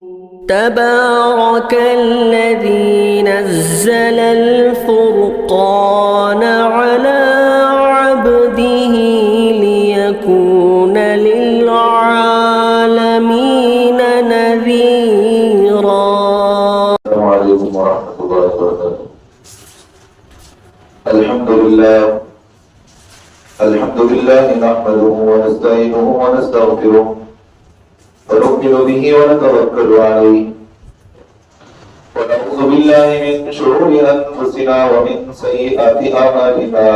تبارك الذي نزل الفرقان على عبده ليكون للعالمين نذيرا. السلام عليكم ورحمة الله وبركاته. الحمد لله نحمده ونستعينه ونستغفره ونؤمن به ونتوكل عليه ونعوذ بالله من شرور أنفسنا ومن سيئات أعمالنا.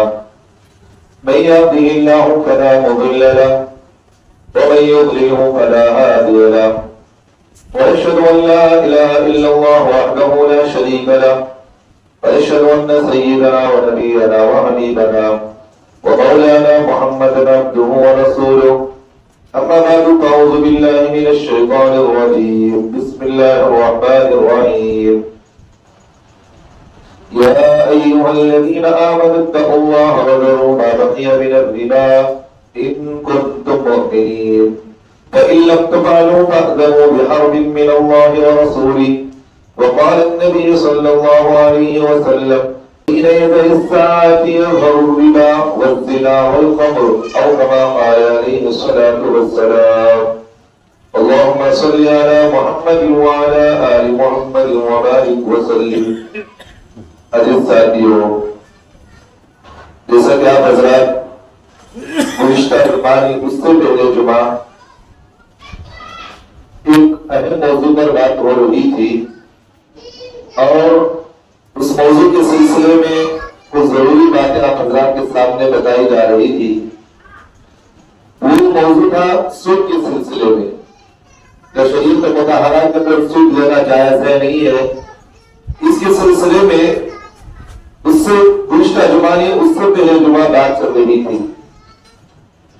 من يهده الله فلا مضل له ومن يضلله فلا هادي له. وأشهد أن لا إله إلا الله وحده لا شريك له وأشهد أن سيدنا ونبينا وحبيبنا ومولانا محمدا عبده ورسوله. أما بعد فأعوذ بالله من الشيطان الرجيم. بسم الله الرحمن الرحيم. يا أيها الذين آمنوا اتقوا الله وذروا ما بقي من الربا إن كنتم مؤمنين فإن لم تفعلوا فأذنوا بحرب من الله ورسوله. وقال النبي صلى الله عليه وسلم بين يدي الساعة يظهر الربا والزنا والخمر أو كما قال عليه الصلاة والسلام. اللهم صل على محمد وعلى آل محمد وبارك وسلم. عزیز ساتھیو، جیسا کہ آپ حضرات گزشتہ جمعہ اس سے پہلے جمعہ ایک اہم موضوع پر بات ہو رہی تھی اور اس موضوع کے سلسلے میں کچھ ضروری باتیں آپ حضرات کے سامنے بتائی جا رہی تھی. وہ موضوع تھا سود کے سلسلے میں. شریعت مطہرہ کے اندر سود لینا جائز ہے نہیں ہے، اس کے سلسلے میں اس سے گزشتہ جمعہ نے اس سے پہلے جمعہ بات چل رہی تھی.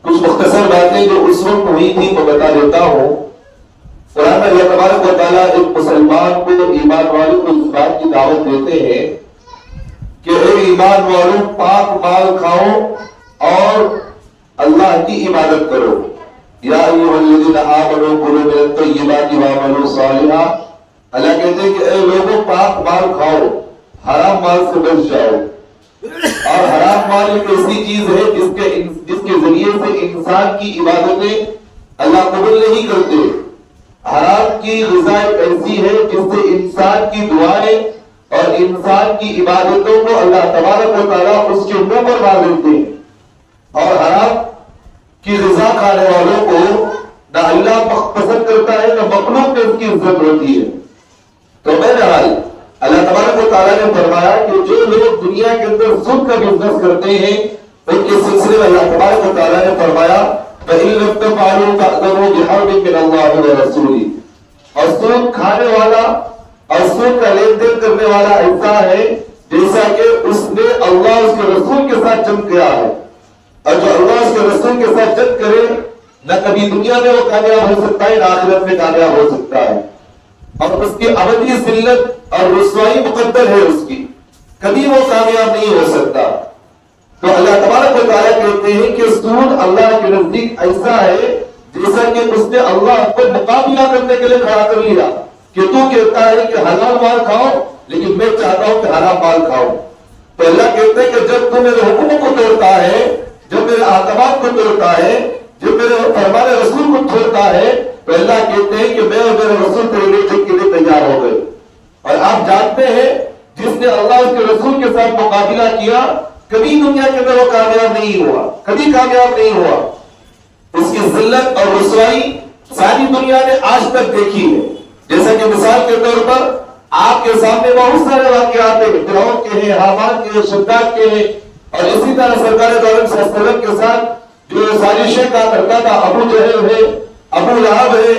کچھ مختصر باتیں جو اس وقت ہوئی تھی وہ بتا دیتا ہوں. قرآن میں اللہ تبارک و تعالیٰ ایک مسلمان کو، ایمان والوں کو اس بات کی دعوت دیتے ہیں کہ اے ایمان والوں، پاک مال کھاؤ اور اللہ کی عبادت کرو. یا ایھا الذین آمنوا کلوا من الطیبات واعملوا صالحا. اللہ کہتے ہیں کہ اے لوگوں، پاک مال کھاؤ، حرام مال سے بچ جاؤ. اور حرام مال ایک ایسی چیز ہے جس کے ذریعے سے انسان کی عبادتیں اللہ قبول نہیں کرتے. حرام کی غذا ایسی ہے جس سے انسان کی دعائیں اور انسان کی عبادتوں کو اللہ تبارک و تعالیٰ اس کے منہ پر ڈال دیتے ہیں. اور حرام کی غذا کھانے والوں کو نہ اللہ پسند کرتا ہے نہ مخلوق میں اس کی عزت ہوتی ہے. تو بہرحال اللہ تبارک و تعالیٰ نے فرمایا کہ جو لوگ دنیا کے اندر سود کا بزنس کرتے ہیں ان کے سلسلے میں اللہ تبارک و تعالیٰ نے فرمایا فَإِن لَمْ تَفْعَلُوا فَأْذَنُوا بِحَرْبٍ مِّنَ اللَّهِ وَرَسُولِهِ. اور سود کھانے والا اور سود کا لین دین کرنے والا ایسا ہے جیسا کہ اس نے اللہ اس کے رسول کے ساتھ جنگ کیا ہے. اور جو اللہ اس کے رسول کے ساتھ جنگ کرے نہ کبھی دنیا میں وہ کامیاب ہو سکتا ہے نہ آخرت میں کامیاب ہو سکتا ہے. اور اس کی ابدی ذلت اور رسوائی مقدر ہے، اس کی کبھی وہ کامیاب نہیں ہو سکتا. تو اللہ تبارک و تعالیٰ کہتے ہیں کہ سود اللہ کے نزدیک ایسا ہے جیسا کہ اس نے اللہ کو مقابلہ کرنے کے لیے کھڑا کر لیا کہ تو کہتا ہے کہ حلال مال کھاؤ لیکن میں چاہتا ہوں کہ حرام مال کھاؤ. تو اللہ کہتے ہیں کہ جب تو میرے حکموں کو توڑتا ہے، جب میرے احکامات کو توڑتا ہے، جب میرے فرمان رسول کو توڑتا ہے، تو اللہ کہتے ہیں کہ میں اور میرے رسول تیرے لیے جنگ کے لیے تیار ہو گئے. اور آپ جانتے ہیں جس نے اللہ اس کے رسول کے ساتھ مقابلہ کیا کبھی دنیا کے اندر وہ کامیاب نہیں ہوا، کبھی کامیاب نہیں ہوا. اس کی ذلت اور رسوائی ساری دنیا نے آج تک دیکھی ہے. جیسا کہ مثال کے طور پر آپ کے سامنے بہت سارے واقعات ہیں، فرعون کے ہیں، حامان کے ہیں، شداد کے ہیں. اور اسی طرح سرکار دو عالم صلی اللہ علیہ وسلم کے ساتھ جو سازشیں کا کرتا تھا ابو جہل ہے، ابو لہب ہے.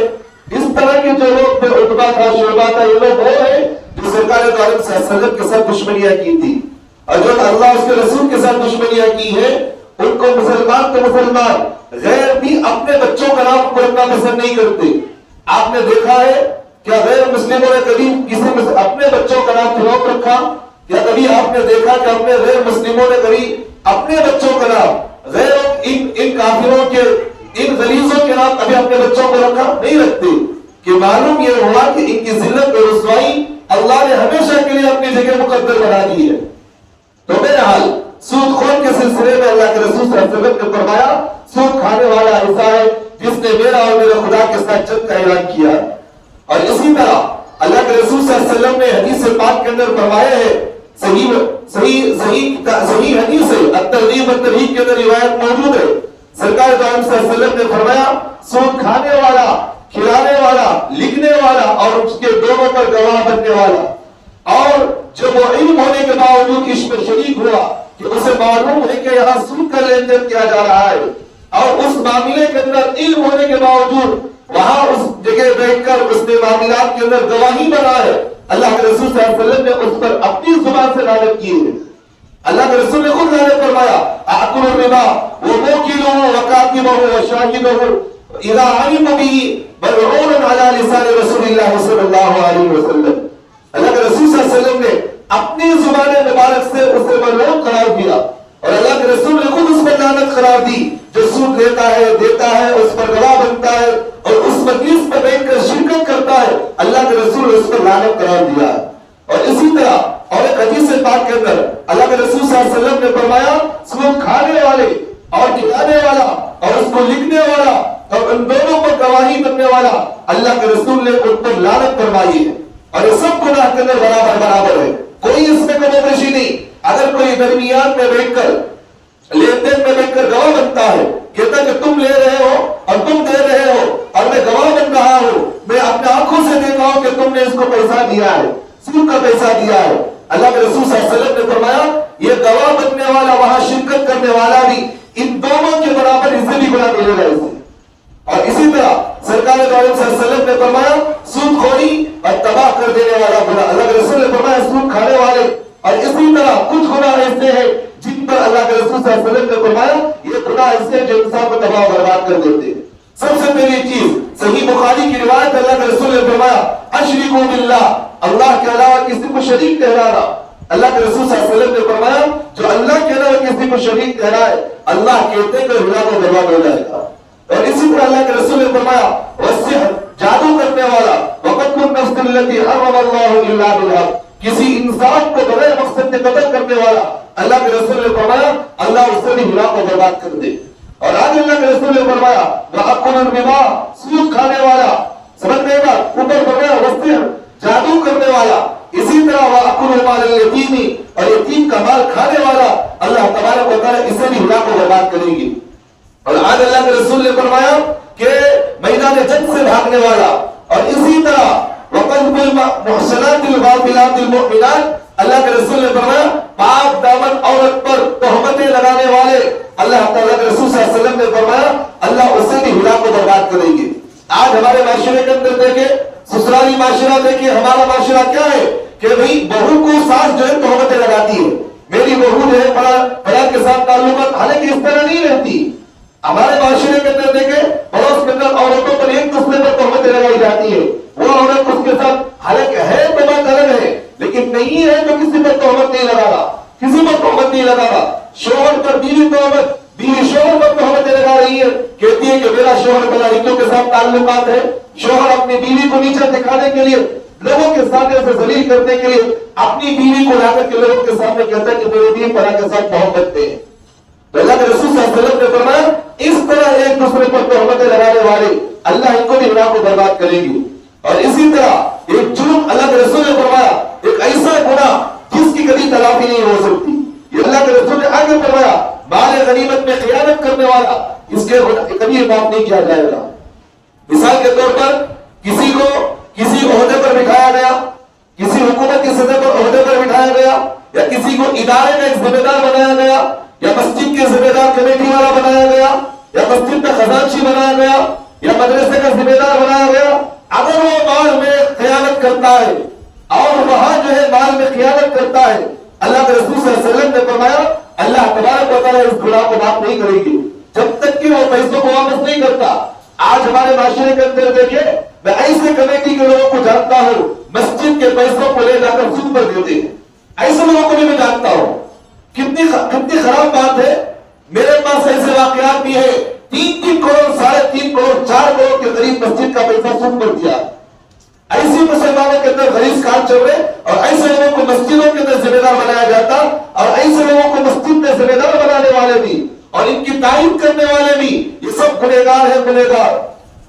اس طرح کے جو لوگ تھے، عتبہ تھا، شعبہ تھا، یہ لوگ وہ ہیں جو سرکار دو عالم صلی اللہ علیہ وسلم کے ساتھ دشمنیاں کی تھی. اور جو اللہ اس کے رسول کے ساتھ دشمنیاں کی ہیں ان کو مسلمان تو مسلمان غیر بھی اپنے بچوں کا نام رکھنا پسند نہیں کرتے. آپ نے دیکھا ہے کیا غیر مسلموں نے کبھی کسی اپنے بچوں کا نام فروغ رکھا؟ کیا کبھی آپ نے دیکھا کہ اپنے غیر مسلموں نے کبھی اپنے بچوں کا نام غیر ان کافروں کے ان غلیظوں کے نام کبھی اپنے بچوں کو رکھا؟ نہیں رکھتے. کہ معلوم یہ ہوا کہ لیے جگہ مقدر بنا دی ہے. تو بہرحال سود خور کے سلسلے میں اللہ کے رسول صلی اللہ علیہ وسلم نے فرمایا سود کھانے والا ایسا ہے جس نے میرا اور میرے خدا کے ساتھ جنگ کا اعلان کیا. اور اسی طرح اللہ کے رسول صلی اللہ علیہ وسلم نے حدیث پاک کے اندر فرمایا ہے, صحیح حدیث ہے, الترغیب والترہیب کے اندر روایت موجود ہے. سرکار دو عالم صلی اللہ علیہ وسلم نے فرمایا سود کھانے والا, کھلانے والا, لکھنے والا اور اس کے دونوں پر گواہ بننے والا, اور جب وہ علم ہونے کے باوجود اس میں شریک ہوا کہ اسے معلوم ہے کہ یہاں سود کا لین دین کیا جا رہا ہے, اور اس معاملے کے اندر علم ہونے کے باوجود وہاں اس جگہ بیٹھ کر اس نے معاملات کے اندر گواہی بنا ہے, اللہ کے رسول صلی اللہ علیہ وسلم نے اس پر اپنی زبان سے لعنت کی ہے. اللہ کے رسول نے خود لعنت فرمایا آکل الربا وموکلہ وکاتبہ وشاہدہ اذا علم به ملعون علی لسان رسول اللہ صلی اللہ علیہ وسلم. اللہ کے رسول صلی اللہ علیہ وسلم نے اپنی زبان مبارک سے اسے ملعون قرار دیا, اور اللہ کے رسول نے خود اس پر لعنت قرار دی. جو سود لیتا ہے, دیتا ہے, اس پر گواہ بنتا ہے اور اس مجلس میں بیٹھ کر شرکت کرتا ہے, اللہ کے رسول نے اس پر لعنت قرار دیا ہے. اور اسی طرح اور ایک حدیث پاک کے اندر اللہ کے رسول صلی اللہ علیہ وسلم نے فرمایا سود کھانے والے اور کھلانے والا اور اس کو لکھنے والا اور ان دونوں پر گواہی بننے والا, اللہ کے رسول نے ان پر لعنت فرمائی ہے. اور یہ سب گناہ کے اندر برابر ہے, کوئی اس میں کم و بیشی نہیں. اگر کوئی درمیان میں بیٹھ کر لین دین میں بیٹھ کر گواہ بنتا ہے, کہتا کہ تم لے رہے ہو اور تم دے رہے ہو اور میں گواہ بن رہا ہوں, میں اپنے آنکھوں سے دیکھا ہوں کہ تم نے اس کو پیسہ دیا ہے, سود کا پیسہ دیا ہے. اللہ کے رسول صلی اللہ علیہ وسلم نے فرمایا یہ گواہ بننے والا وہاں شرکت کرنے والا بھی ان دونوں کے برابر اسے بھی گناہ ملے گا اسے. اور اسی طرح سرکار دو عالم صلی اللہ علیہ وسلم نے فرمایا سود خوری اور تباہ کر دینے والا گناہ. اللہ کے رسول نے فرمایا سود کھانے والے, اور اسی طرح کچھ گناہ ایسے ہیں جن پر اللہ کے رسول صلی اللہ علیہ وسلم نے فرمایا یہ گناہ ایسے ہیں جو انسان کو تباہ و برباد کر دیتے ہیں. سب سے پہلی چیز صحیح بخاری کی روایت اللہ کے رسول نے فرمایا اشرکوا باللہ, اللہ کے علاوہ کسی کو شریک ٹھہرانا. اللہ کے رسول صلی اللہ علیہ وسلم نے فرمایا جو اللہ کے علاوہ کسی کو شریک ٹھہرائے اللہ کہتے ہیں کہ ہلاک و برباد ہو جائے گا. اور اسی طرح اللہ کے رسول نے فرمایا والسحر, جادو کرنے والا, وقتل النفس التي حرم اللہ الا بالحق, کسی انسان کو بغیر مقصد سے قتل کرنے والا, اللہ کے رسول نے فرمایا اللہ اسے بھی ہلاک و برباد کر دے. اور آج اللہ کے رسول نے فرمایا وَأَكُلُ الرِّبَا, سود کھانے والا, سمجھنے کا اوپر فرمایا والسحر, جادو کرنے والا. اسی طرح وَأَكُلُ مَالَ الْيَتِيمِ, اور یتیم کا مال کھانے والا, اللہ تبارک و تعالیٰ اسے بھی ہلاک و برباد کریں گے. اور آج اللہ کے رسول نے فرمایا کہ میدان جنگ سے بھاگنے والا, اور اسی طرح وَقَذْفُ الْمُحْصَنَاتِ الْغَافِلَاتِ الْمُؤْمِنَاتِ, اللہ کے رسول نے فرمایا پاک دامن عورت پر تہمتیں لگانے والے, اللہ تعالیٰ کے رسول صلی اللہ علیہ وسلم نے فرمایا اللہ اسے بھی ہلاک و برباد کریں گے. آج ہمارے معاشرے کے اندر دیکھیں, سسرالی معاشرہ دیکھیں, ہمارا معاشرہ کیا ہے کہ بھئی بہو کو ساس جو ہے تہمتیں لگاتی ہے, میری بہو جو ہے فلاں کے ساتھ تعلقات, حالانکہ اس طرح نہیں رہتی. ہمارے معاشرے کے اندر دیکھیں پڑوس کے اندر عورتوں پر ایک دوسرے پر تہمتیں لگائی جاتی ہے, وہ عورت اس کے ساتھ حالانکہ ہے تو بات الگ ہے لیکن نہیں ہے تو کسی پر تہمت نہیں لگا رہا, کسی پر تہمت نہیں لگا رہا. شوہر پر بیوی تہمت, بیوی شوہر پر تہمتیں لگا رہی ہے, کہتی ہے کہ میرا شوہر بلا لڑکیوں کے ساتھ تعلقات ہے. شوہر اپنی بیوی کو نیچا دکھانے کے لیے, لوگوں کے سامنے سے ذلیل کرنے کے لیے اپنی بیوی کو لا کر کے لوگوں کے سامنے کہتا ہے کہ میری بیوی فلاں کے ساتھ بہت کرتے ہیں. تو اللہ کے رسول صلی اللہ علیہ وسلم نے فرمایا اس طرح ایک دوسرے پر تہمتیں لگانے والے اللہ ان کو بھی ہلاک و برباد کریں گے. اور اسی طرح ایک جرم اللہ کے رسول نے فرمایا ایک ایسا گناہ جس کی کبھی تلافی نہیں ہو سکتی, یہ اللہ کے رسول نے آگے فرمایا مال غنیمت میں خیانت کرنے والا, اس کے کبھی معاف نہیں کیا جائے گا. مثال کے طور پر کسی کو کسی عہدے پر بٹھایا گیا, کسی حکومت کی سطح پر عہدے پر بٹھایا گیا, یا کسی کو ادارے میں ایک ذمہ دار بنایا گیا, یا مسجد کے ذمہ دار کمیٹی والا بنایا گیا, یا مسجد کا خزانچی بنایا گیا, یا مدرسے کا ذمہ دار بنایا گیا. اگر وہ مال میں خیانت کرتا ہے اور وہاں جو ہے مال میں خیانت کرتا ہے, اللہ کے رسول صلی اللہ علیہ وسلم نے فرمایا اللہ تبارک و تعالیٰ اس گناہ کو معاف نہیں کرے گی جب تک کہ وہ پیسوں کو واپس نہیں کرتا. آج ہمارے معاشرے کے اندر دیکھیں, میں ایسے کمیٹی کے لوگوں کو جانتا ہوں مسجد کے پیسوں کو لے جا کر سود پر دیتے ہیں, ایسے لوگوں کو بھی میں جانتا ہوں. کتنی خراب بات ہے. میرے پاس ایسے واقعات بھی ہے 3 کروڑ 3.5 کروڑ 4 کروڑ کے قریب مسجد کا پیسہ سود پر دیا. ایسی مسلمانوں کے اندر غلیظ کام چل رہے اور ایسے لوگوں کو مسجدوں کے اندر ذمہ دار بنایا جاتا اور ایسے لوگوں کو مسجد میں ذمہ دار بنانے والے بھی اور ان کی تعریف کرنے والے بھی یہ سب گنہگار ہیں گنہگار.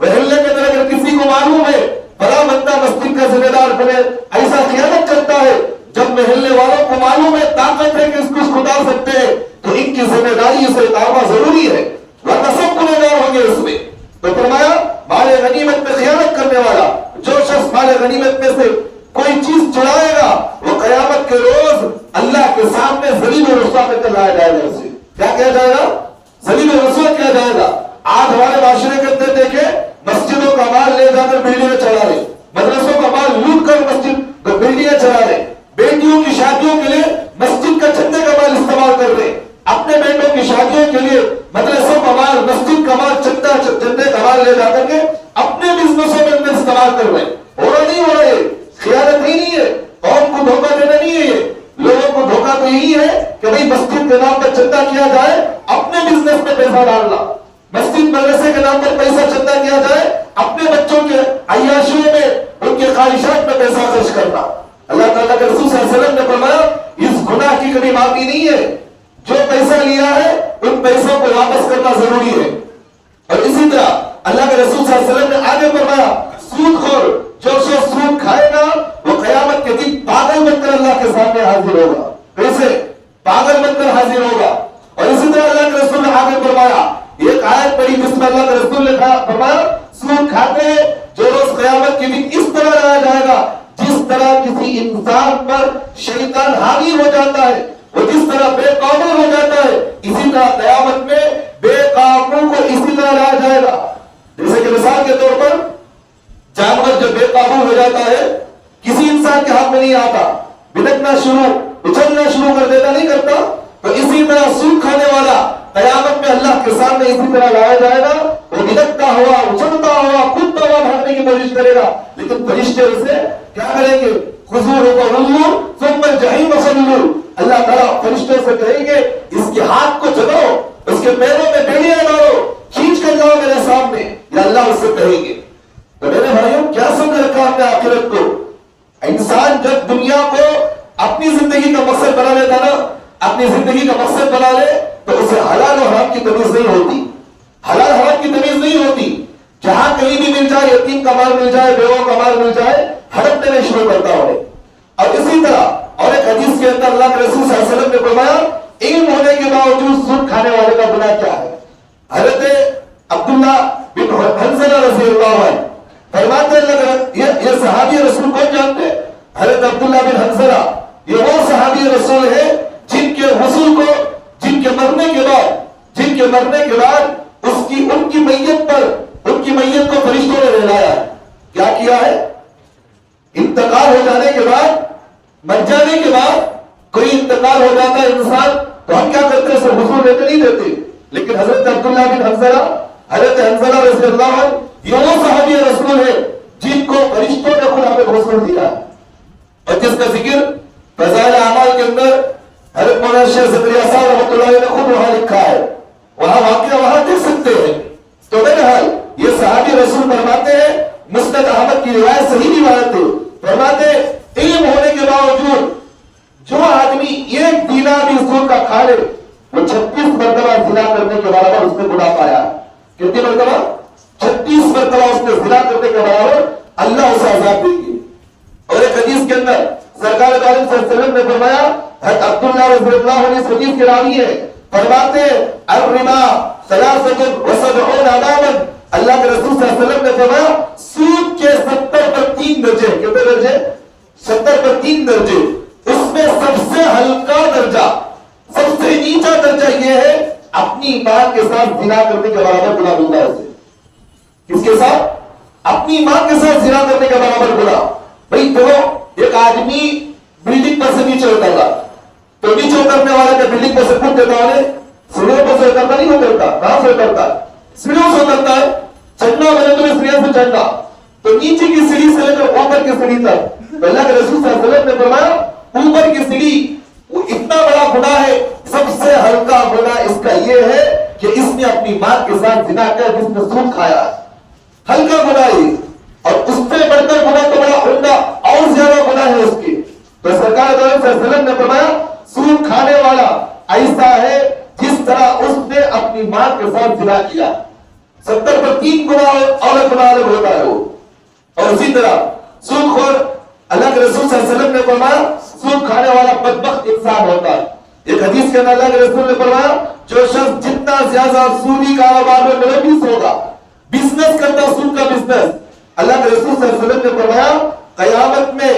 محلے کے اندر اگر کسی کو معلوم ہے بڑا بندہ مسجد کا ذمہ دار بنے ایسا خیانت کرتا ہے, جب محلے والوں کو معلوم ہے طاقت ہے کہ اس کو اتار سکتے ہیں تو ان کی ذمہ داری سے اتارنا ضروری ہے ورنہ سب گنہگار ہوں گے اس میں. تو فرمایا مال غنیمت میں خیانت کرنے والا جو شخص مال غنیمت میں سے کوئی چیز چڑھائے گا وہ قیامت کے روز اللہ کے سامنے ذلیل و رسوا کر لایا جائے گا. اسے کیا کیا جائے گا؟ ذلیل و رسوا کیا جائے گا. آج ہمارے معاشرے کے اندر دیکھیں مسجدوں کا مال لے جا کر بلڈنگیں چلا رہے, مدرسوں کا مال لوٹ کر مسجد بلڈنگیں چلا رہے, بیٹیوں کی شادیوں کے لیے مسجد کا چندے کا مال استعمال کر رہے, اپنے بیٹوں کی شادیوں کے لیے مدرسوں کا مال مسجد کا مال چندے کا مال لے جا کر کے اپنے بزنسوں میں اندر استعمال کر رہے. ہو رہا نہیں ہو رہا ہے, خیانت ہی نہیں ہے, قوم کو دھوکہ دینا نہیں ہے, یہ لوگوں کو دھوکہ تو یہی ہے کہ بھئی مسجد کے نام پر چندہ کیا جائے, اپنے بزنس میں پیسہ ڈالنا, مسجد مدرسے کے نام پر پیسہ چندہ کیا جائے, اپنے بچوں کے عیاشیوں میں ان کے خواہشات میں پیسہ خرچ کرنا. اللہ تعالیٰ کے رسول صلی اللہ علیہ وسلم نے فرمایا اس گناہ کی کبھی معافی نہیں ہے. جو پیسہ لیا ہے ان پیسوں کو واپس کرنا ضروری ہے. اور اسی طرح اللہ کے رسول صلی اللہ علیہ وسلم نے آگے فرمایا سود خور جو شخص سود کھائے گا وہ قیامت کے دن پاگل بن کر اللہ کے سامنے حاضر ہوگا. کیسے پاگل بن کر حاضر ہوگا. اور اسی طرح اللہ کے رسول نے آگے فرمایا ایک آیت پڑھی جس میں اللہ کے رسول نے فرمایا سود کھاتے ہیں جو روز قیامت کے دن اس طرح لایا جائے گا جس طرح کسی انسان پر شیطان حاوی ہو جاتا ہے, وہ جس طرح بے قابو ہو جاتا ہے اسی طرح قیامت میں بے قابو کو اسی طرح لایا جائے گا. جیسے کہ مثال کے طور پر جانور جب بے قابو ہو جاتا ہے کسی انسان کے ہاتھ میں نہیں آتا, بھٹکنا شروع اچھلنا شروع کر دیتا نہیں کرتا, تو اسی طرح سود کھانے والا قیامت میں اللہ کے سامنے اسی طرح لایا جائے گا. وہ بھٹکتا ہوا اچھلتا ہوا کودتا ہوا بھاگنے کی کوشش کرے گا لیکن فرشتے اسے کیا کریں گے خذوہ فغلوہ ثم الجحیم صلوہ. اللہ تعالیٰ فرشتوں سے کہیں گے اس کے ہاتھ کو جلاؤ, اس کے پیروں میں بیڑیاں ڈالو, کھینچ کر لاؤ میرے سامنے, یا اللہ اس سے کہیں گے. تو میرے بھائیوں کیا سمجھ رکھا اپنے آخرت کو. انسان جب دنیا کو اپنی زندگی کا مقصد بنا لیتا نا, اپنی زندگی کا مقصد بنا لے تو اسے حلال و حرام کی تمیز نہیں ہوتی, حلال حرام کی تمیز نہیں ہوتی. جہاں کہیں بھی مل جائے, یتیم کا مال مل جائے, بیوہ کا مال مل جائے, ہڑپ دینے شروع کرتا ہے. اور اسی طرح اور ایک حدیث کے اندر اللہ کے رسول صلی اللہ علیہ وسلم نے فرمایا علم ہونے کے باوجود سود کھانے والے کا گناہ کیا ہے. حضرت عبداللہ بن حنظلہ رضی اللہ عنہ فرماتے ہیں یہ صحابی رسول کون جانتے ہیں؟ حضرت عبداللہ بن حنظلہ یہ وہ صحابی رسول ہے جن کے غسل کو جن کے مرنے کے بعد ان کی میت کو فرشتوں نے رہلایا. کیا کیا ہے؟ انتقال ہو جانے کے بعد, مر جانے کے بعد کوئی انتقال ہو جاتا ہے انسان تو ہم کیا کرتے ہیں اسے غسل دیتے نہیں دیتے, لیکن حضرت عبداللہ بن حنظلہ حضرت حنظلہ رضی اللہ عنہ یہ وہ صحابی رسول ہے جن کو فرشتوں نے خود ہمیں غسل دیا. اور جس کا ذکر فضائل اعمال کے اندر حضرت مولانا شیخ زکریا صاحب رحمۃ اللہ علیہ نے خود وہاں لکھا ہے, وہاں واقعہ وہاں دیکھ سکتے ہیں. تو بہرحال یہ صحابی رسول فرماتے ہیں, مسند احمد کی روایت صحیح روایت ہے, فرماتے علم ہونے کے باوجود جو آدمی ایک دینار بھی سود کا کھا لے وہ 36 مرتبہ زنا کرنے کے برابر اس نے گناہ پایا. کتنی مرتبہ؟ 36 مرتبہ اس نے زنا کرنے کے برابر اللہ اسے عذاب دیں گے. اور ایک حدیث کے اندر سرکار دو عالم صلی اللہ علیہ وسلم نے فرمایا, عبداللہ رضی اللہ عنہ اس حدیث کے راوی ہے, فرماتے الربا 73 عذابا. اللہ کے رسول صلی اللہ علیہ وسلم نے فرمایا سود کے 70 پر 3 درجے. کتنے درجے؟ 70 پر 3 درجے. اس میں سب سے ہلکا درجہ, سب سے نیچا درجہ یہ ہے اپنی ماں کے ساتھ زنا کرنے کے برابر گناہ ملتا ہے اسے. کس کے ساتھ؟ اپنی ماں کے ساتھ زنا کرنے کے برابر گناہ. بھائی دیکھو ایک آدمی بلڈنگ پر سے نیچے اترتا تو نیچے اترنے والا کے بلڈنگ پر سے کود دیتا ہے, سیڑھیوں پر سے اترتا نہیں اترتا, کہاں سے اترتا ہے؟ سیڑھیوں سے اترتا ہے. چڑھنا بنے تو سیڑھیوں سے چڑھنا, تو نیچے کی سیڑھی سے لے کر اوپر کی سیڑھی تک اللہ کے رسول صلی اللہ علیہ وسلم نے فرمایا اوپر کی سیڑھی وہ اتنا بڑا گناہ ہے, سب سے ہلکا گناہ اس کا یہ ہے کہ اس نے اپنی ماں کے ساتھ زنا کیا جس نے سود کھایا. ہلکا گناہ ہے. اور اس سے بڑھ کر گناہ تو بڑا سرکار دو علیہ وسلم نے فرمایا سود کھانے والا ایسا ہے جس طرح اس نے اپنی ماں کے ساتھ زنا کیا. 70 پر 3 گنا اور گنا ہوتا ہے وہ. اور اسی طرح سود خور اللہ کے رسول صلی اللہ علیہ وسلم نے فرمایا سود کھانے والا بدبخت انسان ہوتا ہے. ایک حدیث کے اندر اللہ کے رسول نے فرمایا جو شخص جتنا زیادہ سودی کاروبار میں ملوث ہوگا, بزنس کرتا سود کا بزنس, اللہ کے رسول صلی اللہ علیہ وسلم نے فرمایا قیامت میں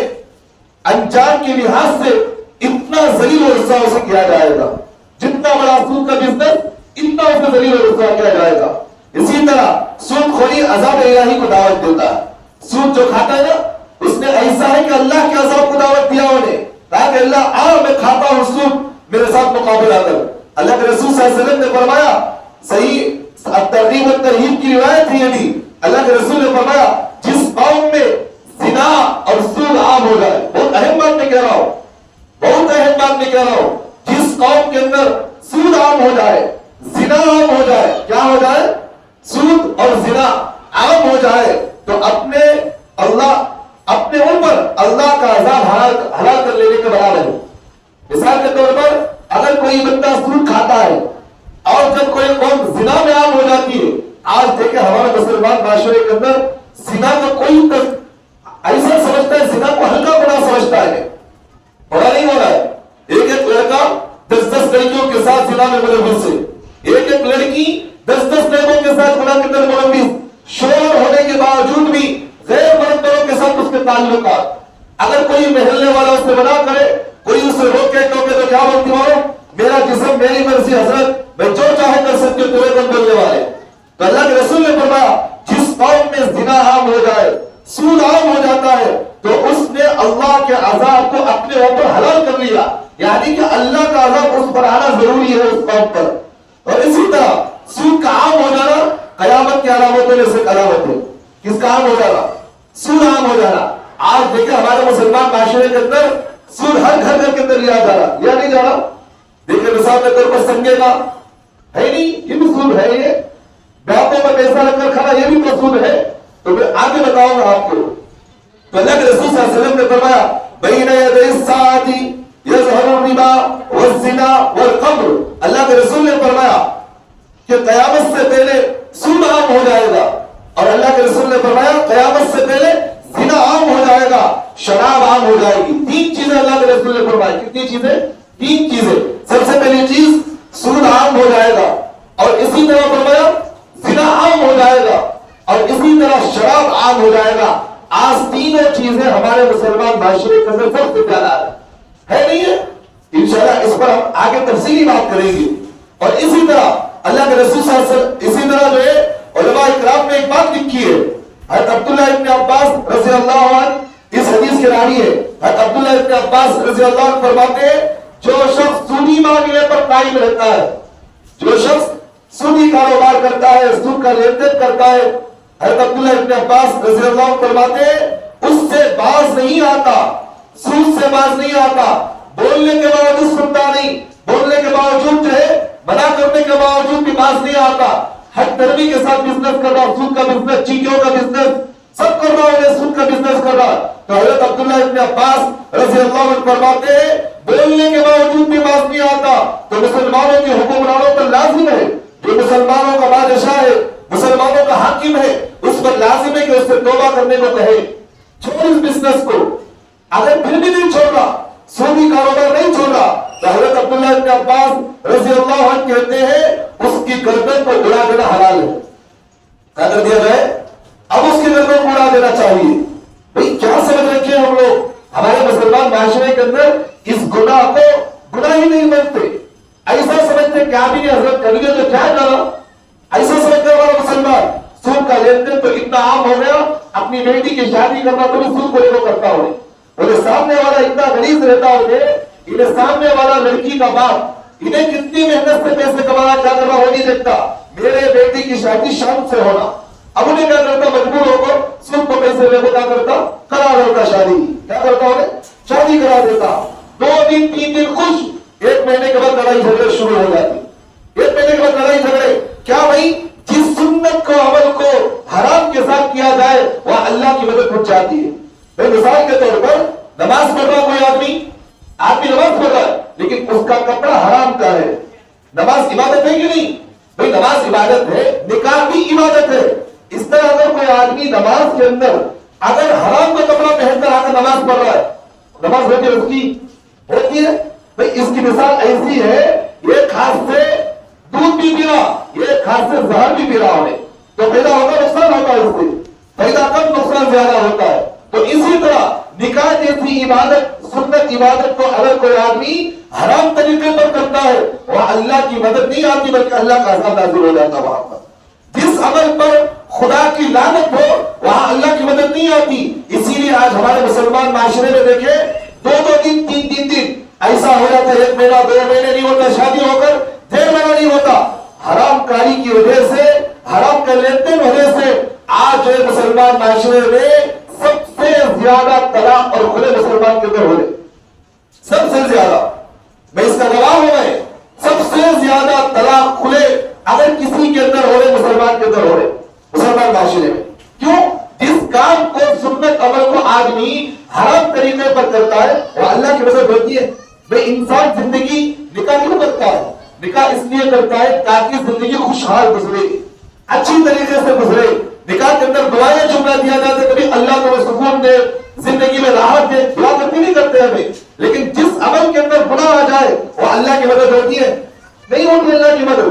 انجام کے لحاظ سے اتنا ذلیل و رسوا اسے کیا جائے گا. جتنا بڑا سود کا بزنس اتنا اسے ذلیل و رسوا کیا جائے گا. اسی طرح سود خوری عذاب الہی کو دعوت دیتا ہے. سود جو کھاتا ہے نا اس نے ایسا ہے کہ اللہ کے عذاب کو دعوت دیا انہیں, تاکہ اللہ میں کھاتا ہوں سود میرے ساتھ مقابلہ کر. اللہ کے رسول صلی اللہ علیہ وسلم نے فرمایا صحیح ترغیب و ترہیب کی روایت ہے, یعنی اللہ کے رسول نے فرمایا جس قوم میں زنا اور سود عام ہو جائے, بہت اہم بات میں کہہ رہا ہوں, بہت اہم بات میں کہہ رہا ہوں, جس قوم کے اندر سود عام ہو جائے, زنا عام ہو جائے, کیا ہو جائے, سود اور زنا عام ہو جائے, تو اپنے اوپر اللہ کا عذاب حلال کر لینے کے برابر ہے. مثال کے طور پر اگر کوئی بندہ سود کھاتا ہے اور جب کوئی قوم زنا میں عام ہو جاتی ہے, آج دیکھیں ہمارے مسلمان معاشرے کے اندر زنا کا کوئی ایسا سمجھتا ہے, زنا کو ہلکا بڑا سمجھتا ہے, بڑا نہیں ہو رہا ہے. ایک ایک لڑکا 10 لڑکیوں کے ساتھ زنا میں ملوث ہے, ایک ایک لڑکی 10 لڑکوں کے ساتھ گناہ کے اندر ملوث, شوہر ہونے کے باوجود بھی غیر مرد کے ساتھ اس کے تعلقات. اگر کوئی محلنے والا اس سے منع کرے, کوئی اسے روکے ٹوکے تو کیا بولتی ہو, میرا جسم میری مرضی حضرت, میں جو چاہے کر سکتی ہوں, تمہیں کون بولنے والے. تو اللہ کے رسول نے فرمایا جس قوم میں زنا عام ہو جائے, سود عام ہو جاتا ہے, تو اس نے اللہ کے عذاب کو اپنے اوپر حلال کر لیا, یعنی کہ اللہ کا عذاب اس پر آنا ضروری ہے اس قوم پر. اور اسی طرح سود کا عام ہو جانا قیامت کی علامتوں میں سے علامت ہے. کس کا عام ہو جانا, سود عام ہو جانا. آج دیکھیں ہمارے مسلمان معاشرے کے اندر سود ہر گھر کے اندر لیا جا رہا, یا نہیں جا رہا. دیکھیں مثال کے طور پر سنگے کا ہے نہیں, یہ بھی سود ہے. یہ بیعتوں میں پیسہ رکھ کر کھانا یہ بھی تو سود ہے. تو میں آگے بتاؤں گا آپ کو. تو اللہ کے رسول صلی اللہ علیہ وسلم نے فرمایا بین یدی الساعۃ یظہر الربا والزنا والقمر. اللہ کے رسول نے فرمایا کہ قیامت سے پہلے سود عام ہو جائے گا, اور اللہ کے رسول نے فرمایا قیامت سے پہلے زنا عام ہو جائے گا, شراب عام ہو جائے گی. 3 چیزیں اللہ کے رسول نے فرمائی. کتنی چیزیں, 3 چیزیں. سب سے پہلی چیز سود عام ہو جائے گا, اور اسی طرح فرمایا زنا عام ہو جائے گا, اور اسی طرح شراب عام ہو جائے گا. آج تینوں چیزیں ہمارے مسلمان معاشرے کے اندر سب سے زیادہ ہے نہیں ہے. انشاءاللہ اس پر ہم آگے تفصیلی بات کریں گے. اور اسی طرح اللہ کے رسول صلی اللہ علیہ وسلم, اسی طرح جو ہے علماء اکرام نے ایک بات لکھی ہے. حضرت عبداللہ ابن عباس رضی اللہ عنہ اس حدیث کے راوی ہے. حضرت عبداللہ ابن عباس رضی اللہ عنہ فرماتے ہیں جو شخص سودی معاملے پر قائم رہتا ہے, جو شخص سودی کاروبار کرتا ہے, سود کا لین دین کرتا ہے, حضرت عبداللہ ابن عباس رضی اللہ عنہ فرماتے ہیں اس سے باز نہیں آتا, سود سے باز نہیں آتا. بولنے کے باوجود سنتا نہیں, بولنے کے باوجود جو ہے منع کرنے کے باوجود بھی باز نہیں آتا. حد درمی کے ساتھ بزنس کر رہا, سود کا بزنس, چیٹیوں کا بزنس, سب کر رہا ہے, سود کا بزنس کر رہا. تو حضرت عبداللہ ابن عباس رضی اللہ عنہ فرماتے ہیں بولنے کے باوجود بھی باز نہیں آتا. تو مسلمانوں کے حکمرانوں پر لازم ہے, جو مسلمانوں کا بادشاہ ہے, مسلمانوں کا حاکم ہے, اس پر لازم ہے کہ اس سے توبہ کرنے کو کہے, چھوڑ اس بزنس کو. اگر پھر بھی نہیں چھوڑ رہا, سودی کاروبار نہیں چھوڑ رہا, تو حضرت عبداللہ ابن عباس رضی اللہ عنہ کہتے ہیں اس کی گردن کو اڑا دینا حلال ہے. کیا کر دیا جائے, اب اس کی گردن کو اڑا دینا چاہیے. بھئی کیا سمجھ رکھے ہم لوگ ہمارے مسلمان معاشرے کے اندر اس گناہ کو گناہ ہی نہیں مانتے, ایسا سمجھتے کہ آپ ہی نے حضرت کر لیا تو کیا کرا, ایسا سمجھتے ہمارا مسلمان. سود کا لین دین تو اتنا عام ہو گیا, اپنی بیٹی کی شادی کرنا تو بھی سود کو لے کو کرتا ہو. انہیں سامنے والا اتنا غریب رہتا ہو, انہیں سامنے والا لڑکی کا باپ انہیں کتنی محنت سے پیسے کمانا کیا کرنا وہ نہیں دیکھتا, میرے بیٹی کی شادی شام سے ہونا. اب انہیں کیا کرتا, مجبور ہو کر سود کو پیسے لے کو کیا کرتا, کرا دیتا شادی. کیا کرتا انہیں, شادی کرا دیتا. 2 دن 3 دن خوش, 1 مہینے کے بعد لڑائی جھگڑے شروع ہو جاتی. 1 مہینے کے بعد لڑائی جھگڑے. کیا بھائی, جس سنت کو عمل کو حرام کے ساتھ کیا جائے وہ اللہ کی مدد پہنچ جاتی ہے. مثال کے طور پر نماز پڑھ رہا کوئی آدمی, آدمی نماز پڑھ رہا ہے لیکن اس کا کپڑا حرام کا ہے. نماز عبادت ہے کہ نہیں بھائی؟ نماز عبادت ہے، نکاح بھی عبادت ہے. اس طرح اگر کوئی آدمی نماز کے اندر اگر حرام کا کپڑا پہن کر آ کر نماز پڑھ رہا ہے، نماز ہوتی ہے اس کی؟ ہوتی ہے بھائی. اس کی مثال ایسی ہے، ایک ہاتھ سے دودھ بھی پی رہا، ایک ہاتھ سے زہر بھی پی رہا ہے، تو پیدا ہوگا نقصان ہوتا ہے، اس سے پیدا کم نقصان زیادہ ہوتا ہے. تو اسی طرح نکاح جیسی عبادت، سنت عبادت کو اگر کوئی آدمی حرام طریقے پر کرتا ہے، وہاں اللہ کی مدد نہیں آتی بلکہ اللہ کا عذاب نازل ہو جاتا ہے. وہاں پر جس عمل پر خدا کی لعنت ہو وہاں اللہ کی مدد نہیں آتی. اسی لیے آج ہمارے مسلمان معاشرے میں دیکھیں، 2 دن 3 دن ایسا ہو جاتا ہے، 1 مہینہ 2 مہینے نہیں ہوتا، شادی ہو کر 1.5 مہینہ نہیں ہوتا. حرام کاری کی وجہ سے، حرام کا لین دین وجہ سے آج مسلمان معاشرے میں سب سے زیادہ طلاق اور کھلے مسلمان کے اندر ہو رہے. سب سے زیادہ، میں اس کا گواہ ہوں، میں سب سے زیادہ طلاق کھلے اگر کسی کے اندر ہو رہے، مسلمان کے اندر ہو رہے، مسلمان معاشرے میں. کیوں؟ جس کام کو، سنت عمل کو آدمی حرام طریقے پر کرتا ہے وہ اللہ کی مدد ہوتی ہے. بھئی انسان زندگی نکاح کیوں کرتا ہے؟ نکاح اس لیے کرتا ہے تاکہ زندگی خوشحال گزرے، اچھی طریقے سے گزرے. نکاح کے اندر دعائیں جملہ دیا جاتا ہے، کبھی اللہ کو سکون دے، زندگی میں راحت دے، دعا کرتی نہیں کرتے ہمیں. لیکن جس عمل کے اندر گناہ آ جائے وہ اللہ کی مدد ہوتی ہے؟ نہیں ہوتی اللہ کی مدد.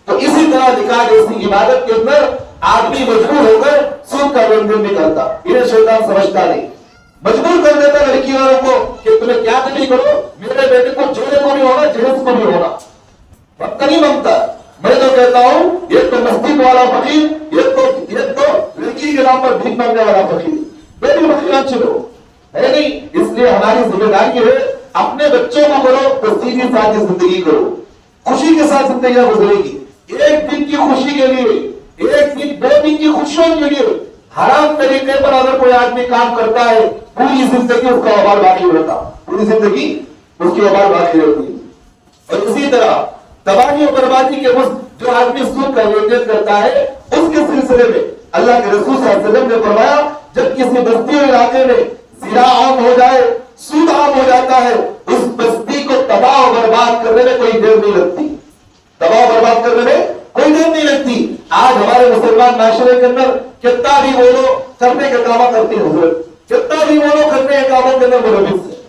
تو اسی طرح نکاح جیسی عبادت کے اندر آدمی مجبور ہو کر سود کا لین دین نہیں کرتا. انہیں شیطان سمجھتا نہیں، مجبور کر دیتا لڑکی والوں کو کہ تمہیں کیا نہیں کرو، میرے بیٹے کو جوڑے کو بھی ہونا، جہیز کو بھی ہونا. وقت نہیں مانگتا. میں تو کہتا ہوں ایک تو مسجد والا فقیر، ایک تو لڑکی کے نام پر بھیک مانگنے والا فقیر. بیٹی فقیر اچھے لو ہے نہیں. اس لیے ہماری ذمہ داری ہے اپنے بچوں کو کرو تو سیدھی سادھی زندگی کرو، خوشی کے ساتھ زندگیاں گزرے گی. ایک دن کی خوشی کے لیے، 1 دن 2 دن کی خوشیوں کے لیے حرام طریقے پر اگر کوئی آدمی کام کرتا ہے، پوری زندگی اس کا وبال باقی ہوتا، پوری زندگی اس کی وبال باقی ہوتی. اور اسی طرح تباہی اور بربادی کے وقت جو آدمی سود کا لین دین کرتا ہے، اس کے سلسلے میں اللہ کے رسول صلی اللہ علیہ وسلم نے فرمایا جب کسی بستی اور علاقے میں زنا عام ہو جائے، سود عام ہو جاتا ہے، اس بستی کو تباہ و برباد کرنے میں کوئی دیر نہیں لگتی. تباہ و برباد کرنے میں کوئی دیر نہیں لگتی. آج ہمارے مسلمان معاشرے کے اندر کتنا بھی بولو کرنے کے کاموں کرتی ہے حضرت، کتنا بھی بولو کرنے کے کاموں کے اندر ملوث ہے.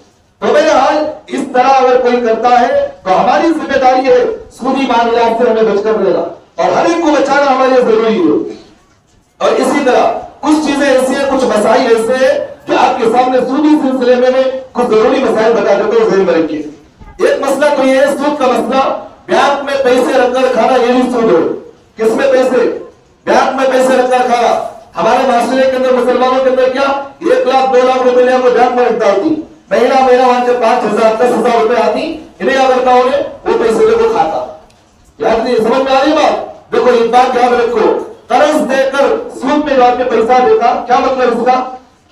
تو میرا حال اس طرح اگر کوئی کرتا ہے تو ہماری ذمہ داری ہے سودی معاملات سے ہمیں بچ کر رہنا، اور ہر ایک کو بچانا ہمارے لیے ضروری ہے. اور اسی طرح کچھ چیزیں ایسی ہیں، کچھ مسائل ایسے ہیں کہ آپ کے سامنے سودی سلسلے میں کچھ ضروری مسائل بتا دیتے ہیں، ذہن میں رکھیے. ایک مسئلہ تو یہ ہے سود کا مسئلہ، بینک میں پیسے رکھ کر کھانا، یہ بھی سود ہے. کس میں پیسے؟ بینک میں پیسے رکھ کر کھانا. ہمارے معاشرے کے اندر مسلمانوں کے اندر کیا 1 لاکھ 2 لاکھ روپے لے کو بینک میں رکھتا ہوتی، مہینہ وہاں سے 5,000 10,000 روپے آتی، انہیں کیا کرتا انہیں وہ پیسے لے کو کھاتا. یاد نہیں سمجھ میں آ رہی بات؟ دیکھو ایک بات یاد رکھو، قرض دے کر سود میں جا کے پیسہ دیتا، کیا مطلب اس کا؟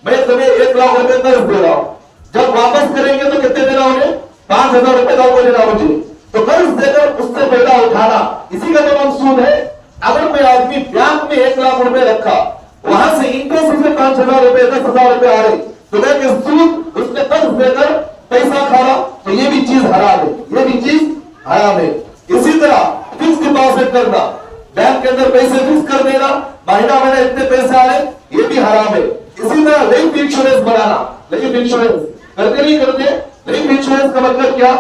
میں تمہیں 1 لاکھ روپے قرض دے رہا ہوں، جب واپس کریں گے تو کتنے دینا انہیں؟ 5,000 روپے کا کو دینا مجھے. تو قرض دے کر اس سے پیسہ اٹھانا، اسی کا نام سود ہے. اگر کوئی آدمی بینک میں 1 لاکھ روپے رکھا، وہاں سے انٹرسٹ میں 5,000 روپے 10,000 روپے آ رہے، تو کہ سود اس نے قرض دے کر پیسہ کھانا، تو یہ بھی چیز حرام ہے، یہ بھی چیز حرام ہے. اسی طرح فکس ڈپازٹ کرنا، بینک کے اندر پیسے فکس کر دینا، مہینہ اتنے پیسے آ رہے، یہ بھی حرام ہے. اسی طرح لائف انشورنس بنانا، لائف انشورنس کرتے نہیں کرتے؟ لائف انشورنس کا مطلب کیا؟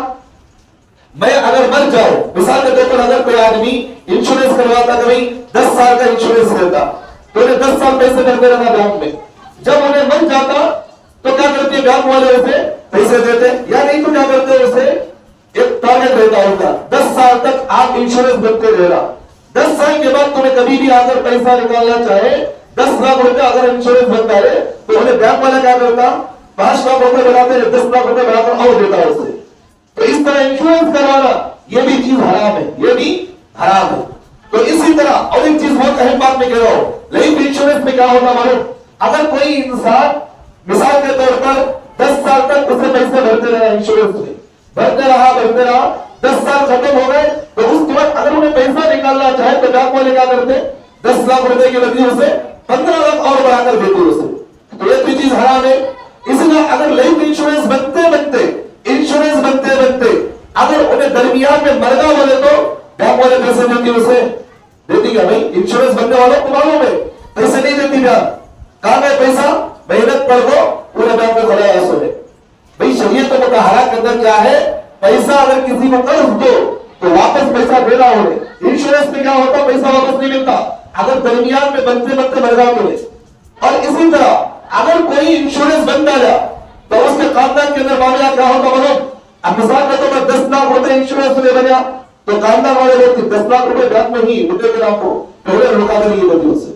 میں اگر مر جاؤں، مثال کے طور پر اگر کوئی آدمی انشورنس کرواتا کہ 10 سال کا انشورنس لیتا، تو انہیں 10 سال پیسے کرتے رہنا بینک میں. جب انہیں مر جاتا تو کیا کرتے؟ بینک والے اسے پیسے دیتے، یا نہیں تو کیا کرتے؟ اسے ایک ٹارگیٹ رہتا ہوتا 10 سال تک آپ انشورنس بنتے رہنا. 10 سال کے بعد تمہیں کبھی بھی اگر پیسہ نکالنا چاہے، 10 لاکھ روپے اگر انشورنس بنتا ہے تو انہیں بینک والا کیا کرتا؟ 5 لاکھ روپے بناتے، 10 لاکھ روپے بنا کر اور دیتا اسے. تو اس طرح انشورنس کروانا یہ بھی چیز حرام ہے، یہ بھی حرام ہے. تو اسی طرح اور ایک چیز بہت اہم بات میں کہہ رہا ہوں، لائف انشورنس میں کیا ہوتا معلوم؟ اگر کوئی انسان مثال کے طور پر 10 سال تک اسے پیسے بھرتے رہا انشورنس میں، بھرتے رہا 10 سال ختم ہو گئے، تو اس کے بعد اگر انہیں پیسہ نکالنا چاہے تو بینک والے کیا کرتے؟ 10 لاکھ روپے کے بدلے اسے 15 لاکھ اور بڑھا کر دیتے اسے. تو یہ بھی چیز حرام ہے. اسی طرح اگر لائف انشورنس بنتے انشورنس درمیان میں مر گا بولے تو بینک والے پیسے دیتی اسے دیتی کیا بھائی؟ انشورنس بننے والوں کو معلوم ہے پیسے نہیں دیتی بیان. کہاں گئے پیسہ؟ محنت پر کو پورے بینک میں کھڑا ہے سونے. بھائی شریعت مطہرہ کے اندر کیا ہے؟ پیسہ اگر کسی کو قرض دو تو واپس پیسہ دینا ہونے. انشورنس میں کیا ہوتا؟ پیسہ واپس نہیں ملتا اگر درمیان میں بنتے بنتے مر گا ملے. اور اسی طرح اگر کوئی انشورنس بن جائے تو اس کے خاندان کے اندر معاملہ کیا ہوگا معلوم؟ اب مثال کے طور پر 10 لاکھ روپے انشورنس میں بنیا تو خاندان والے لوگ 10 لاکھ روپے بینک میں ہی مجھے کے نام کو پہلے رکاوٹ نہیں بنی اس سے.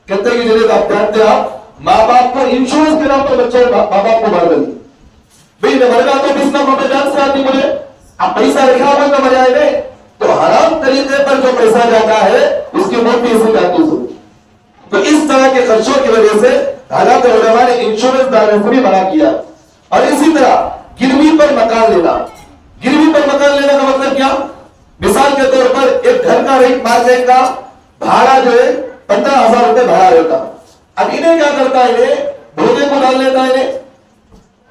کہتے ہیں کہ جنہیں آپ جانتے آپ ماں باپ کو انشورنس کے نام پر بچے ماں باپ کو مار گئی. بھائی مر گا تو 20 لاکھ روپے جان سے آتی مجھے اب پیسہ رکھا ہوا تو مر آئے تو حرام طریقے پر جو پیسہ جاتا ہے اس کی موت بھی اسی جاتی ہے. تو اس طرح کے خرچوں کی وجہ سے حالات علماء نے انشورنس ڈالنے سے بھی منع کیا. اور اسی طرح گروی پر مکان لینا. گروی پر مکان لینے کا مطلب کیا؟ مثال کے طور پر ایک گھر کا ریٹ مارکیٹ کا بھاڑا جو ہے 15,000 روپے بھاڑا رہتا. اب انہیں کیا کرتا ہے انہیں دھوکے کو ڈال لیتا ہے انہیں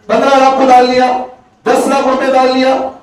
15 لاکھ کو ڈال لیا 10 لاکھ روپے ڈال لیا.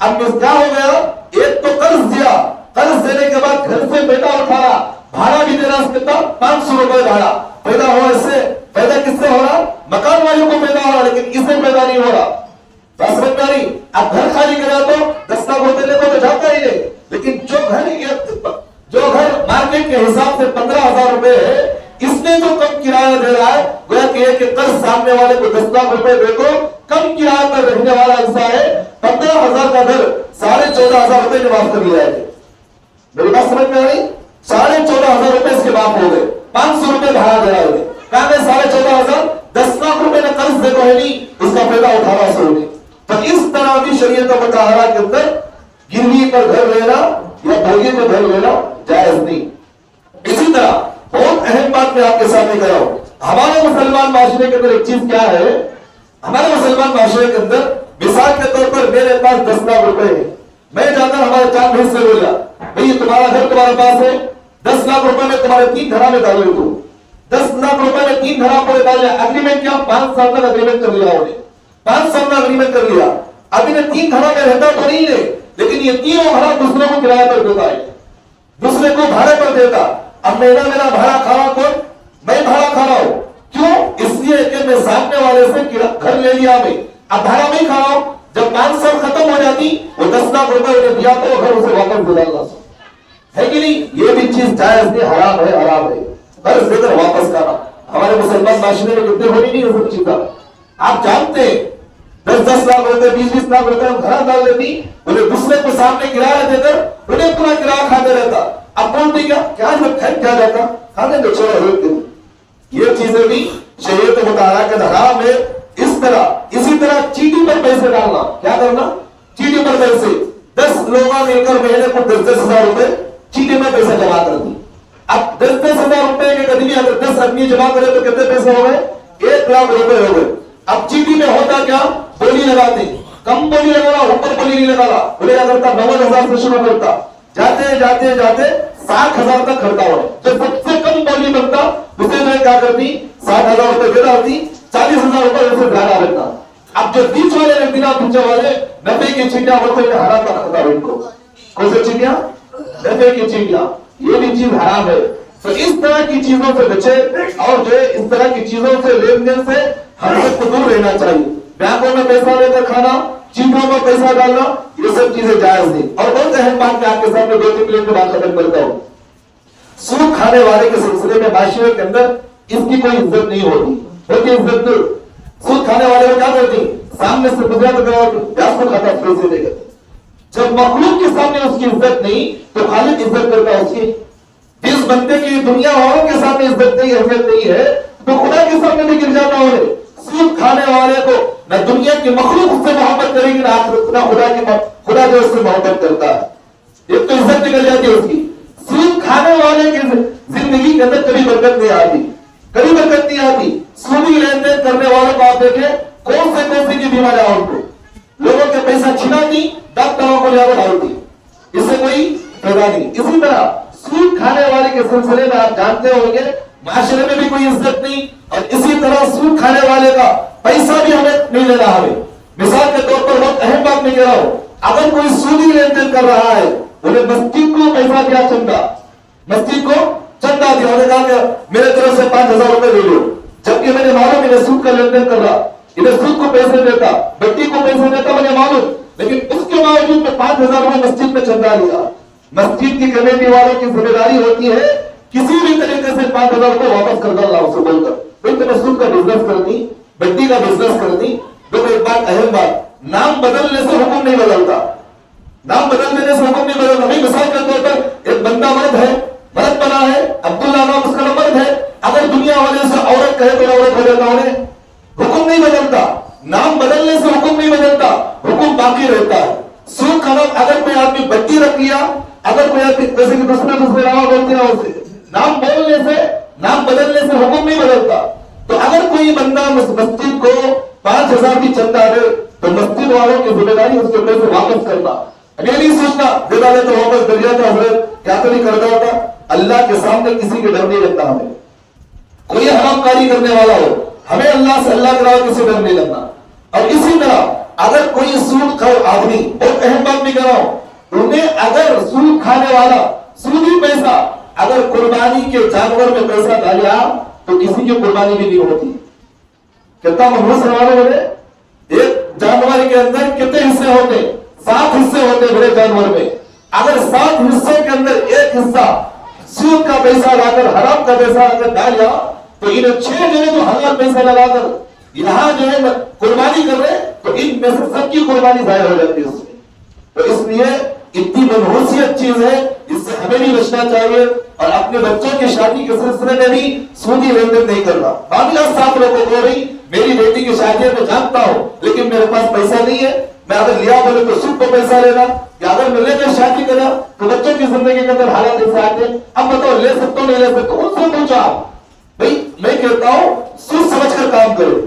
اب کیا ہو گیا؟ ایک تو قرض دیا قرض دینے کے بعد گھر سے بیٹا اٹھایا بھاڑا بھی دینا کتنا 500 روپے بھاڑا پیدا ہوا. اس سے پیدا کس سے ہو رہا؟ مکان والوں کو پیدا ہو رہا لیکن اس سے پیدا نہیں ہو رہا. بس سمجھ میں نہیں. اب گھر خالی کرا تو 10 لاکھ روپے لے تو جاتا ہی نہیں لیکن جو گھر مارکیٹ کے حساب سے 15,000 روپے ہے اس نے جو کم کرایہ دے رہا ہے گویا کہ قرض سامنے والے کو 10 لاکھ روپے دے کو کم کرایہ پر رہنے والا ایسا ہے 15,000 کا گھر 14,500 روپے نے معاف کر لیا ہے. میری بات سمجھ میں آئی؟ 14,500 روپے اس کے معاف ہو گئے 500 روپے بھاڑا دے رہا ہے. کہاں گئے 14,500؟ 10 لاکھ روپے نے قرض دے کو ہے نہیں اس کا فائدہ 1800 روپے. تو اس طرح بھی شریعت مطہرہ کے اندر گروی پر گھر لینا یا بھوگی پر گھر لینا جائز نہیں. اسی طرح بہت اہم بات میں آپ کے سامنے کر رہا ہوں. ہمارے مسلمان معاشرے کے اندر ایک چیز کیا ہے؟ ہمارے مسلمان معاشرے کے اندر مثال کے طور پر میرے پاس 10 لاکھ روپے ہے میں جاتا ہمارے 4 بھائی سے بولا بھئی تمہارا گھر تمہارے پاس ہے 10 لاکھ روپے میں تمہارے 3 گھرا میں ڈال دوں 10 لاکھ روپے میں 3 گھرا پر ڈال لیا. اگریمنٹ کیا 5 سال تک اگریمنٹ کر لیا انہیں 5 سال کا اگریمنٹ کر لیا. اب انہیں 3 گھروں میں رہتا تو نہیں ہے لیکن یہ تینوں گھر دوسرے کو کرایہ پر دیتا ہے دوسرے کو بھاڑے پر دیتا. اب میرا بھاڑا کھا رہا کون؟ میں بھاڑا کھا رہا ہوں. کیوں؟ اس لیے کہ میں سامنے والے سے گھر لے لیا میں اب بھاڑا نہیں کھا رہا ہوں. جب 5 سال ختم ہو جاتی وہ 10 لاکھ روپے انہیں دیا تو گھر اسے واپس دلانا ہے کہ نہیں؟ یہ بھی چیز جائز نہیں حرام ہے قرض دے کر واپس کرنا. ہمارے مسلمان معاشرے میں کتنے ہونی نہیں ہے سب چیزیں آپ جانتے ہیں. 10 لاکھ روپے 20 لاکھ روپے ہم گھر ڈال دیتی انہیں دوسرے کو سامنے کرایہ دے کر انہیں پورا کرایہ کھاتے رہتا. اب بولتی کیا جب کھائیں کیا جاتا کھانے میں چھوڑا ہوئے. یہ چیزیں بھی شریعت مطہرہ کے حرام ہے. اسی طرح چیٹی پر پیسے ڈالنا. کیا کرنا؟ چیٹی پر پیسے 10 لوگ مل کر مہینے کو 10,000 روپے چیٹی میں پیسے جمع کر دی. اب 10,000 روپے کے آدمی اگر 10 آدمی جمع کرے تو کتنے پیسے ہو گئے؟ 1 لاکھ روپے ہو گئے. اب چیٹی میں ہوتا کیا؟ بولی لگاتے کم بولی لگانا اوپر بولی نہیں لگانا بولے کیا کرتا 90,000 سے شروع کرتا جاتے 60,000 تک کرتا ہو. جو سب سے کم بولی بنتا اسے میں کیا کرتی 60,000 روپے دینا ہوتی 40,000 روپے اسے ڈالا رہتا. اب جو بیچ والے رہتی نا پیچھے والے 90 کی چیٹیاں ہوتے ہیں حرام کا رکھتا ہے ان کو. کون سی چیٹیاں؟ 90 کی چیٹیاں. یہ بھی چیز حرام ہے. تو اس طرح کی چیزوں سے بچے اور جو اس طرح کی چیزوں سے لین دین سے ہم سب کو دور رہنا چاہیے. بینکوں میں پیسہ لے کر کھانا چیٹوں میں پیسہ ڈالنا یہ سب چیزیں جائز نہیں. اور بہت اہم بات میں آپ کے سامنے 2-3 منٹ میں بات ختم کرتا ہوں. سود کھانے والے کے سلسلے میں معاشرے کے اندر اس کی کوئی عزت نہیں ہوتی عزت. سود کھانے والے کو کیا کرتی سامنے سے بغیر کو کھاتا پیسے دے کر. جب مخلوق کے سامنے اس کی عزت نہیں تو خالق عزت کرتا ہے اس کی. جس بندے کی دنیا والوں کے سامنے عزت نہیں اہمیت نہیں ہے تو خدا کے سامنے بھی گر جاتا ہو. سود کھانے والے کو نہ دنیا کی مخلوق سے محبت کرے گی نہ خدا جو اس سے محبت کرتا ہے. ایک تو عزت نکل جاتی ہے اس کی. سود کھانے والے کی زندگی کے اندر کبھی برکت نہیں آتی. سودی لین دین کرنے والوں کو آپ دیکھیں کون سی کی بیماریاں ان کو لوگوں کے پیسہ چھناتی ڈاکٹروں کو لے ڈالتی اس سے کوئی فائدہ نہیں. اسی طرح سود کھانے والے کے سلسلے میں آپ جانتے ہوں گے معاشرے میں بھی کوئی عزت نہیں. اور اسی طرح سود کھانے والے کا پیسہ بھی ہمیں نہیں لینا. ہمیں مثال کے طور پر بہت اہم بات میں کہہ رہا ہوں، اگر کوئی سودی لین دین کر رہا ہے، انہیں مسجد کو پیسہ دیا چندہ، مسجد کو چندہ دیا، انہوں نے کہا کہ میرے طرف سے 5,000 روپے لے لو، جبکہ میں نے معلوم انہیں سود کا لین دین کر رہا، انہیں سود کو پیسے دیتا، بٹی کو پیسے دیتا، مجھے معلوم، لیکن اس کے باوجود میں 5,000 روپے مسجد میں چندہ لیا۔ مسجد کی کمیٹی والوں کی ذمہ داری ہوتی ہے کسی بھی طریقے سے 5,000 روپے واپس کر ڈالنا اسے بول کر، بھائی تمہیں سود کا بزنس کرنی، بٹی کا بزنس کرنی۔ دیکھو ایک بات اہم بات، نام بدلنے سے حکم نہیں بدلتا، نام بدل دینے سے حکم نہیں بدلتا۔ بھائی مثال کے طور پر ایک بندہ مرد ہے، مرد بنا ہے، عبداللہ نام اس کا مرد ہے، اگر دنیا والے سے عورت کہے تو عورت ہو جاتا، انہیں حکم نہیں بدلتا، نام بدلنے سے حکم نہیں بدلتا، حکم باقی رہتا ہے۔ سود کا نام اگر کوئی آدمی بٹی رکھ لیا، اگر کوئی آدمی جیسے کہ دوسرے نام بولتے ہیں اسے نام بولنے سے، نام بدلنے سے حکم نہیں بدلتا۔ تو اگر کوئی بندہ مسجد کو 5,000 کی چندہ دے تو مسجد والوں کی ذمہ داری اس کے پیسے واپس کرنا، یہ نہیں سوچنا دے ڈالے تو واپس کر دیا تھا، حضرت کیا تو نہیں کرتا ہوتا۔ اللہ کے سامنے کسی کے ڈر نہیں لگتا، ہمیں کوئی حرام کاری کرنے والا ہو، ہمیں اللہ سے اللہ کے علاوہ کسی ڈر نہیں لگنا۔ اور اسی طرح اگر کوئی سود خور آدمی، اور اہم بات بھی کر رہا ہوں، انہیں اگر سود کھانے والا سودی پیسہ اگر قربانی کے جانور میں پیسہ ڈالیا تو کسی کی قربانی بھی نہیں ہوتی۔ کتنا محمد صلی اللہ علیہ وسلم، ایک جانور کے اندر کتنے حصے ہوتے؟ 7 حصے ہوتے بڑے جانور میں، اگر 7 حصوں کے اندر ایک حصہ سود کا پیسہ لا کر، حرام کا پیسہ اگر ڈالیا تو انہیں 6 جو ہے تو حلال پیسہ لگا کر یہاں جو ہے قربانی کر رہے تو ان میں سے سب کی قربانی ضائع ہو جاتی ہے اس میں۔ تو اس لیے اتنی منحوسیت چیز ہے، اس سے ہمیں بھی بچنا چاہیے، اور اپنے بچوں کی شادی کے سلسلے میں بھی سودی لین دین نہیں کرنا۔ معاملات صاف رہتے ہو رہی، میری بیٹی کی شادی میں جانتا ہوں لیکن میرے پاس پیسہ نہیں ہے، میں اگر لیا بولے تو سود کو پیسہ لینا، یا اگر میں لے کر شادی کرا تو بچوں کی زندگی کے اندر حالات ایسے آتے ہیں۔ اب بتاؤ لے سکتے ہو نہیں لے سکتے، ان سے پوچھا بھائی، میں کہتا ہوں سوچ سمجھ کر کام کرو۔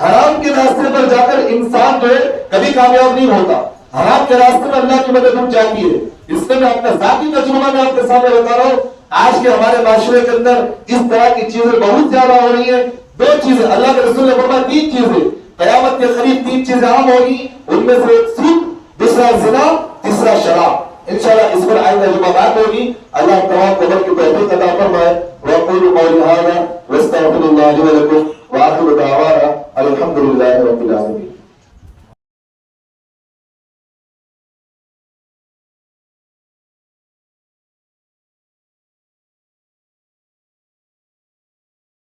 حرام کے راستے پر جا کر انسان جو ہے کبھی کامیاب نہیں ہوتا، حرام کے راستے میں اللہ کی مدد رک جاتی ہے۔ اس سے میں اپنا ذاتی تجربہ میں آپ کے سامنے بتا رہا ہوں، آج کے ہمارے معاشرے کے اندر اس طرح کی چیزیں بہت زیادہ ہو رہی ہیں۔ 2 چیزیں اللہ کے رسول نے فرمایا، 3 چیزیں قیامت کے قریب 3 چیزیں عام ہوگی، ان میں سے ایک سود، دوسرا زنا، تیسرا شراب۔ انشاءاللہ اس پر آئندہ جب بات ہوگی، اللہ تمام قبر کی توفیق عطا فرمائے۔ وأقول قولي هذا واستغفر الله لي ولكم وآخر دعوانا الحمد لله رب العالمين۔